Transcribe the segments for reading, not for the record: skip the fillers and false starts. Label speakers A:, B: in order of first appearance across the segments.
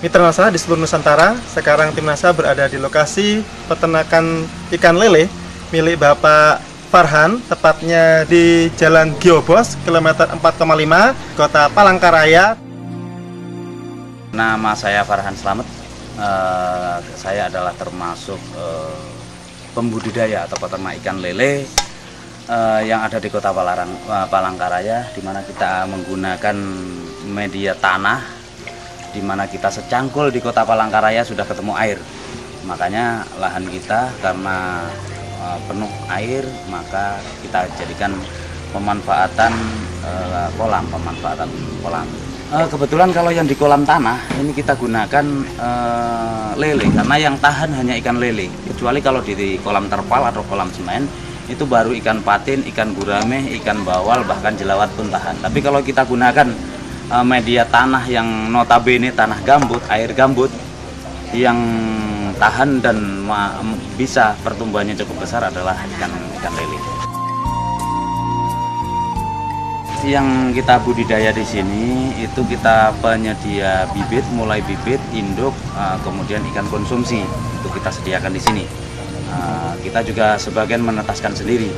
A: Mitra NASA di seluruh Nusantara. Sekarang tim NASA berada di lokasi peternakan ikan lele milik Bapak Farhan, tepatnya di Jalan Giobos, kilometer 4,5, Kota Palangkaraya.
B: Nama saya Farhan Slamet. Saya adalah termasuk pembudidaya atau peternak ikan lele yang ada di Kota Palangkaraya, di mana kita menggunakan media tanah, di mana kita secangkul di Kota Palangkaraya sudah ketemu air. Makanya lahan kita karena penuh air, maka kita jadikan pemanfaatan kolam. Kebetulan kalau yang di kolam tanah ini kita gunakan lele, karena yang tahan hanya ikan lele. Kecuali kalau di kolam terpal atau kolam semen itu baru ikan patin, ikan gurame, ikan bawal, bahkan jelawat pun tahan. Tapi kalau kita gunakan media tanah yang notabene tanah gambut, air gambut yang tahan dan bisa pertumbuhannya cukup besar adalah ikan lele. Yang kita budidaya di sini itu kita penyedia bibit, mulai bibit, induk, kemudian ikan konsumsi itu kita sediakan di sini. Kita juga sebagian menetaskan sendiri.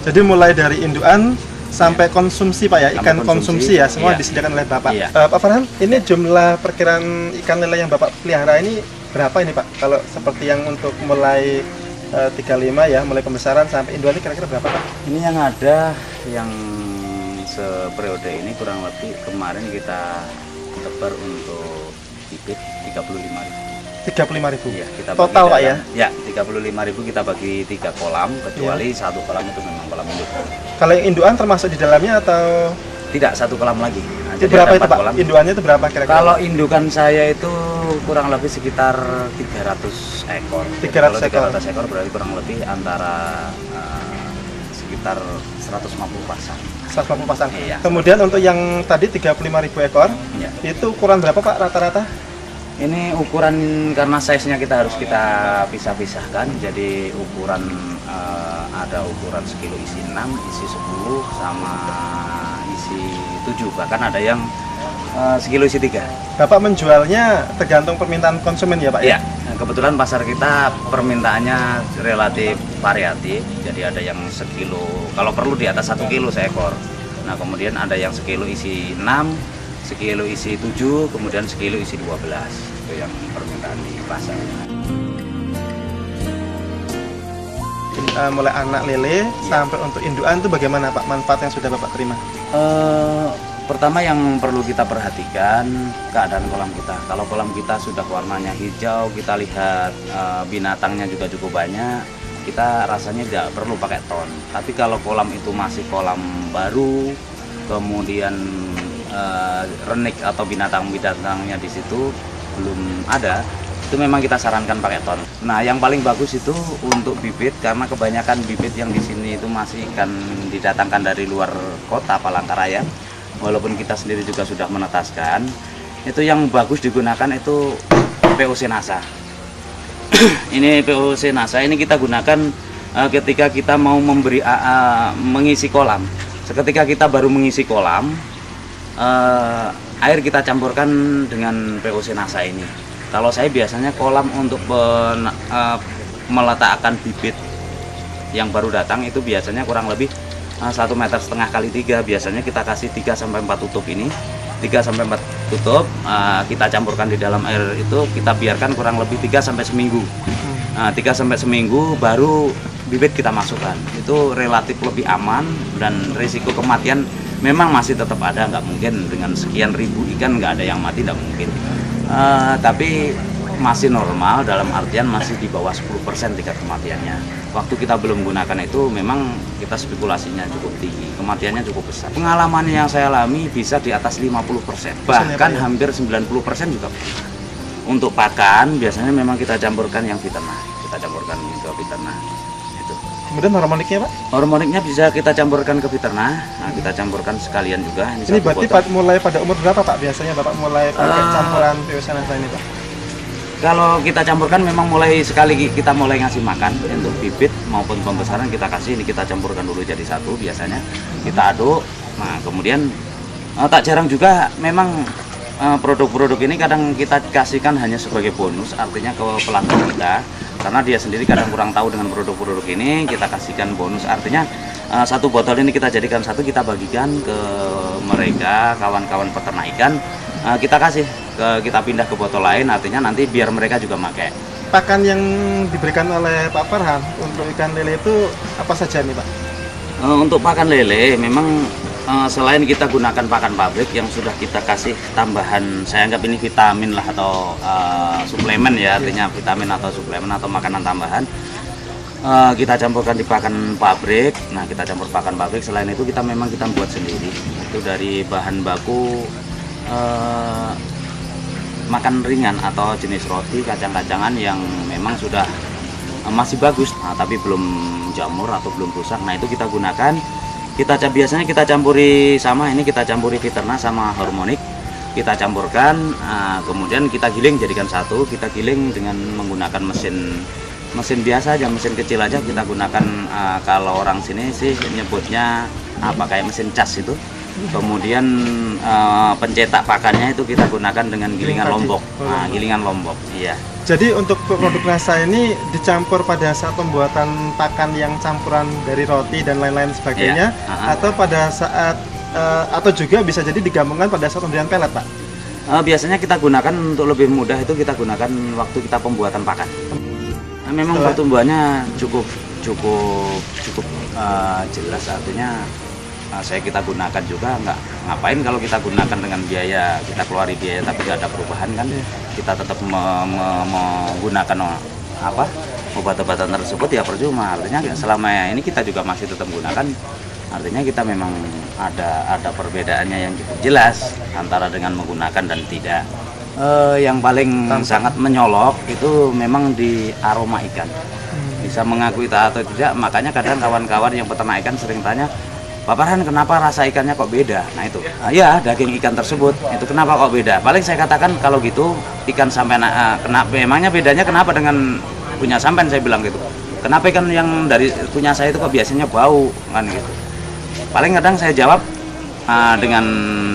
A: Jadi mulai dari indukan sampai konsumsi Pak ya, ikan konsumsi ya, semua disediakan oleh Bapak. Pak Farhan, ini jumlah perkiraan ikan lele yang Bapak pelihara ini berapa ini Pak? Kalau seperti yang untuk mulai 35 ya, mulai pembesaran sampai indukan ini kira-kira berapa Pak? Ini
B: yang ada yang seperiode ini kurang lebih kemarin kita tebar untuk bibit 35.000.
A: 35.000?
B: Ya, kita
A: total Pak ya?
B: Ya, 35.000 kita bagi 3 kolam, kecuali satu kolam itu memang kolam induk.
A: Kalau yang indukan termasuk di dalamnya atau?
B: Tidak, satu kolam lagi. Nah,
A: itu berapa itu Pak? Kolam. Indukannya itu berapa kira-kira?
B: Kalau indukan saya itu kurang lebih sekitar 300 ekor.
A: 300 ekor?
B: 300 ekor berarti kurang lebih antara sekitar 150 pasang.
A: 150 pasang?
B: Iya.
A: Kemudian untuk yang tadi 35.000 ekor,
B: iya, itu
A: ukuran berapa Pak rata-rata?
B: Ini ukuran karena size-nya kita harus kita pisah-pisahkan. Jadi ukuran ada ukuran sekilo isi 6, isi 10, sama isi 7. Bahkan ada yang sekilo isi 3. Bapak menjualnya tergantung permintaan konsumen ya Pak ya? Nah, kebetulan pasar kita permintaannya relatif variatif. Jadi ada yang sekilo, kalau perlu di atas 1 kilo seekor. Nah kemudian ada yang sekilo isi 6, sekilo isi 7, kemudian sekilo isi 12. Itu yang permintaan di pasar.
A: Mulai anak lele sampai untuk indukan itu bagaimana Pak manfaat yang sudah Bapak terima?
B: Pertama yang perlu kita perhatikan keadaan kolam kita. Kalau kolam kita sudah warnanya hijau, kita lihat binatangnya juga cukup banyak, kita rasanya tidak perlu pakai ton. Tapi kalau kolam itu masih kolam baru, kemudian renik atau binatang-binatangnya di situ belum ada, itu memang kita sarankan pakai ton. Nah, yang paling bagus itu untuk bibit, karena kebanyakan bibit yang di sini itu masih ikan didatangkan dari luar Kota Palangkaraya. Walaupun kita sendiri juga sudah menetaskan, itu yang bagus digunakan itu POC NASA. Ini POC NASA ini kita gunakan ketika kita mau mengisi kolam. Ketika kita baru mengisi kolam, air kita campurkan dengan POC NASA ini. Kalau saya biasanya kolam untuk meletakkan bibit yang baru datang itu biasanya kurang lebih 1,5 meter kali 3. Biasanya kita kasih 3-4 tutup ini. 3-4 tutup kita campurkan di dalam air itu, kita biarkan kurang lebih 3 sampai seminggu. 3 sampai seminggu baru bibit kita masukkan. Itu relatif lebih aman, dan risiko kematian memang masih tetap ada. Nggak mungkin dengan sekian ribu ikan nggak ada yang mati, nggak mungkin. Tapi masih normal, dalam artian masih di bawah 10% tingkat kematiannya. Waktu kita belum gunakan itu memang kita spekulasinya cukup tinggi, kematiannya cukup besar. Pengalaman yang saya alami bisa di atas 50%, bahkan hampir 90% juga. Untuk pakan biasanya memang kita campurkan yang fiternah, kita campurkan ke fiternah. Itu.
A: Kemudian hormoniknya Pak?
B: Hormoniknya bisa kita campurkan ke fiternah. Nah, kita campurkan sekalian juga.
A: Ini berarti mulai pada umur berapa Pak biasanya Bapak mulai pakai campuran POC NASA ini Pak?
B: Kalau kita campurkan memang mulai sekali kita mulai ngasih makan untuk bibit maupun pembesaran, kita kasih ini, kita campurkan dulu jadi satu biasanya, kita aduk. Nah kemudian tak jarang juga memang produk-produk ini kadang kita kasihkan hanya sebagai bonus, artinya ke pelanggan kita, karena dia sendiri kadang kurang tahu dengan produk-produk ini, kita kasihkan bonus, artinya satu botol ini kita jadikan satu, kita bagikan ke mereka, kawan-kawan peternak ikan, kita kasih, kita pindah ke botol lain, artinya nanti biar mereka juga pakai.
A: Pakan yang diberikan oleh Pak Farhan untuk ikan lele itu apa saja nih Pak?
B: Untuk pakan lele memang selain kita gunakan pakan pabrik yang sudah kita kasih tambahan, saya anggap ini vitamin lah atau suplemen ya, artinya vitamin atau suplemen atau makanan tambahan, kita campurkan di pakan pabrik. Nah, kita campur pakan pabrik, selain itu kita memang kita buat sendiri, itu dari bahan baku makan ringan atau jenis roti kacang-kacangan yang memang sudah masih bagus, tapi belum jamur atau belum rusak. Nah, itu kita gunakan. Biasanya kita campuri sama ini, kita campuri Viterna sama Harmonic, kita campurkan, kemudian kita giling jadikan satu. Kita giling dengan menggunakan mesin biasa aja, mesin kecil aja kita gunakan. Kalau orang sini sih nyebutnya apa, kayak mesin cas itu. Kemudian pencetak pakannya itu kita gunakan dengan gilingan lombok. Gilingan lombok, iya.
A: Jadi untuk produk rasa ini dicampur pada saat pembuatan pakan yang campuran dari roti dan lain-lain sebagainya, atau pada saat atau juga bisa jadi digabungkan pada saat pemberian pelet, Pak?
B: Biasanya kita gunakan untuk lebih mudah itu kita gunakan waktu kita pembuatan pakan. Nah, memang pertumbuhannya cukup jelas, artinya kita gunakan juga, nggak ngapain kalau kita gunakan dengan biaya, kita keluari biaya tapi nggak ada perubahan kan. Kita tetap menggunakan obat-obatan tersebut ya percuma, artinya selama ini kita juga masih tetap gunakan, artinya kita memang ada perbedaannya yang cukup jelas antara dengan menggunakan dan tidak. Yang paling sangat menyolok itu memang di aroma ikan, bisa mengakui atau tidak, makanya kadang kawan-kawan yang peternak ikan sering tanya, Pak Farhan, kenapa rasa ikannya kok beda? Nah itu, ya daging ikan tersebut, itu kenapa kok beda? Paling saya katakan kalau gitu, ikan sampean, memangnya bedanya kenapa dengan punya sampean, saya bilang gitu. Kenapa ikan yang dari punya saya itu kok biasanya bau, kan gitu. Paling kadang saya jawab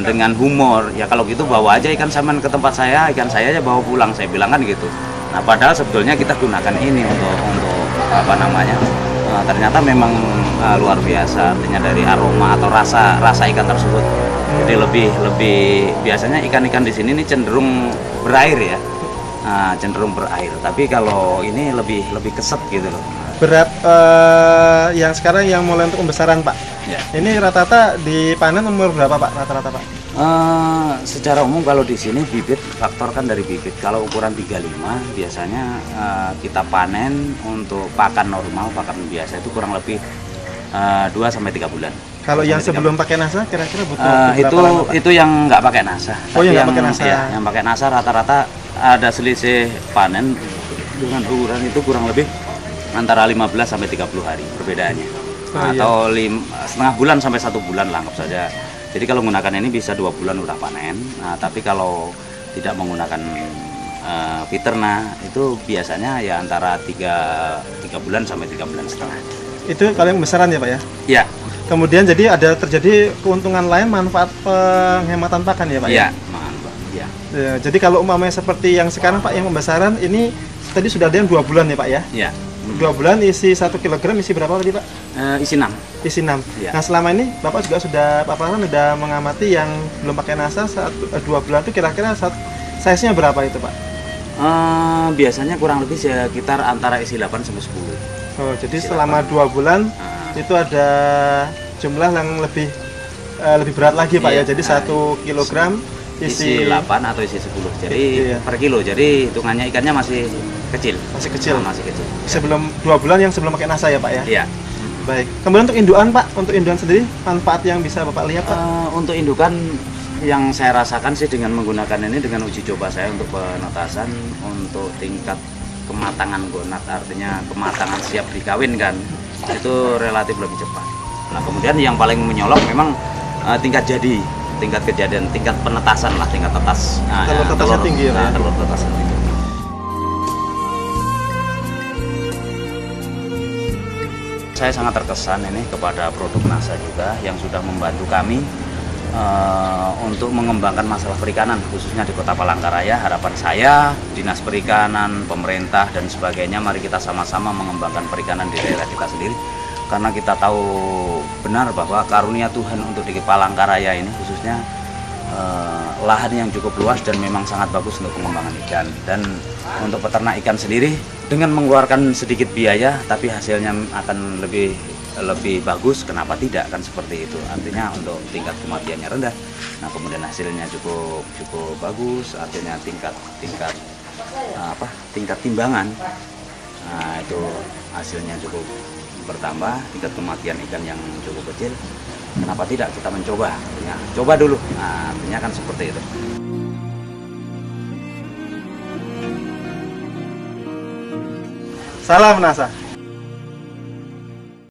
B: dengan humor, ya kalau gitu bawa aja ikan sampean ke tempat saya, ikan saya aja bawa pulang, saya bilang kan gitu. Nah padahal sebetulnya kita gunakan ini untuk apa namanya, ternyata memang luar biasa, artinya dari aroma atau rasa ikan tersebut. Jadi lebih biasanya ikan-ikan di sini ini cenderung berair ya, cenderung berair. Tapi kalau ini lebih keset gitu loh.
A: Berat yang sekarang yang mulai untuk pembesaran Pak. Ya. Ini rata-rata dipanen umur berapa Pak? Rata-rata Pak?
B: Secara umum kalau di sini bibit, faktor kan dari bibit. Kalau ukuran 35 biasanya kita panen untuk pakan normal, pakan biasa itu kurang lebih 2-3 bulan. Kalau
A: yang sebelum pakai NASA kira-kira butuh
B: itu yang nggak pakai NASA.
A: Oh, yang nggak pakai NASA.
B: Ya, yang pakai NASA rata-rata ada selisih panen dengan ukuran itu kurang lebih antara 15-30 hari perbedaannya. Atau setengah bulan sampai 1 bulan lah anggap saja. Jadi kalau menggunakan ini bisa 2 bulan udah panen. Nah, tapi kalau tidak menggunakan Viterna itu biasanya ya antara 3 bulan sampai 3 bulan setengah.
A: Itu kalau yang besaran ya Pak ya?
B: Iya.
A: Kemudian jadi ada terjadi keuntungan lain, manfaat penghematan pakan ya Pak?
B: Iya,
A: ya. Jadi kalau umpamanya seperti yang sekarang Pak, yang pembesaran ini tadi sudah ada yang 2 bulan ya Pak ya?
B: Iya.
A: 2 bulan isi 1 kilogram isi berapa tadi Pak?
B: Isi 6.
A: Isi 6. Ya. Nah selama ini Bapak juga Pak Farhan sudah mengamati yang belum pakai NASA 2 bulan itu kira-kira size-nya berapa itu Pak?
B: Biasanya kurang lebih sekitar antara isi 8 sampai 10.
A: Oh, jadi selama 2 bulan itu ada jumlah yang lebih berat lagi Pak ya. Jadi 1 kilogram
B: isi 8 atau isi 10. Jadi per kilo. Jadi hitungannya ikannya masih kecil.
A: Masih kecil.
B: Masih kecil.
A: Sebelum 2 bulan yang sebelum pakai NASA ya Pak ya?
B: Iya.
A: Baik. Kemudian untuk induan Pak, untuk induan sendiri manfaat yang bisa Bapak lihat Pak?
B: Untuk indukan yang saya rasakan sih dengan menggunakan ini, dengan uji coba saya untuk penetasan, untuk tingkat kematangan gonat, artinya kematangan siap dikawinkan itu relatif lebih cepat. Nah kemudian yang paling menyolok memang tingkat kejadian, tingkat penetasan lah, tingkat tetas.
A: Telur tetasnya tinggi ya?
B: Telur tetasnya tinggi. Saya sangat terkesan ini kepada produk NASA juga yang sudah membantu kami untuk mengembangkan masalah perikanan khususnya di Kota Palangkaraya. Harapan saya Dinas Perikanan, pemerintah dan sebagainya, mari kita sama-sama mengembangkan perikanan di daerah kita sendiri, karena kita tahu benar bahwa karunia Tuhan untuk di Palangkaraya ini khususnya lahan yang cukup luas dan memang sangat bagus untuk pengembangan ikan. Dan untuk peternak ikan sendiri dengan mengeluarkan sedikit biaya tapi hasilnya akan lebih bagus, kenapa tidak, kan seperti itu. Artinya untuk tingkat kematiannya rendah, nah kemudian hasilnya cukup bagus, artinya tingkat timbangan, nah itu hasilnya cukup bertambah, tingkat kematian ikan yang cukup kecil, kenapa tidak kita mencoba, artinya coba dulu, nah artinya kan seperti itu.
A: Salam NASA.